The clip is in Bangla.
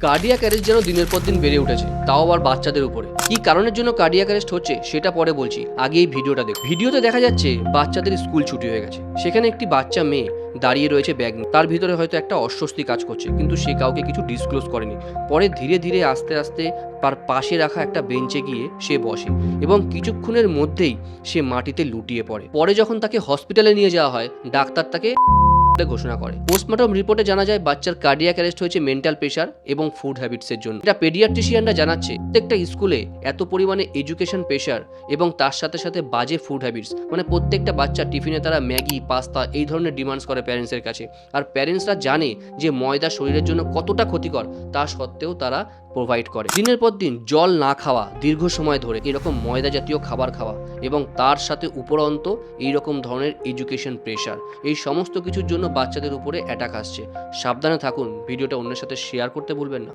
কার্ডিয়াক অ্যারেস্ট যেন দিনের পর দিন বেড়ে উঠেছে, তাও আবার বাচ্চাদের উপরে। কি কারণের জন্য কার্ডিয়াক অ্যারেস্ট হচ্ছে সেটা পরে বলছি, আগে এই ভিডিওটা দেখো। ভিডিওতে দেখা যাচ্ছে বাচ্চাদের স্কুল ছুটি হয়ে গেছে, সেখানে একটি বাচ্চা মেয়ে দাঁড়িয়ে রয়েছে ব্যাগ নিয়ে। তার ভিতরে হয়তো একটা অস্বস্তি কাজ করছে, কিন্তু সে কাউকে কিছু ডিসক্লোজ করেনি। পরে ধীরে ধীরে আস্তে আস্তে তার পাশে রাখা একটা বেঞ্চে গিয়ে সে বসে এবং কিছুক্ষণের মধ্যেই সে মাটিতে লুটিয়ে পড়ে। পরে যখন তাকে হসপিটালে নিয়ে যাওয়া হয়, ডাক্তার তাকে ঘোষণা করে। পোস্টমর্টম রিপোর্টে জানা যায় বাচ্চার কার্ডিয়াক অ্যারেস্ট হয়েছে মেন্টাল প্রেশার এবং ফুড হ্যাবিটসের জন্য। এটা পেডিয়াট্রিশিয়ানরা জানাচ্ছে প্রত্যেকটা স্কুলে এত পরিমাণে এডুকেশন প্রেশার এবং তার সাথে সাথে বাজে ফুড হ্যাবিটস, মানে প্রত্যেকটা বাচ্চা টিফিনে তারা ম্যাগি, পাস্তা এই ধরনের ডিমান্ডস করে প্যারেন্টসের কাছে। আর প্যারেন্টসরা জানে যে ময়দা শরীরের জন্য কতটা ক্ষতিকর, তা সত্ত্বেও তারা প্রোভাইড করে। দিনের পর দিন জল না খাওয়া, দীর্ঘ সময় ধরে এরকম ময়দা জাতীয় খাবার খাওয়া এবং তার সাথে উপরন্ত এইরকম ধরনের এডুকেশন প্রেশার, এই সমস্ত কিছুর জন্য বাচ্চাদের উপরে অ্যাটাক আসছে। সাবধানে থাকুন, ভিডিওটা অন্যের সাথে শেয়ার করতে ভুলবেন না।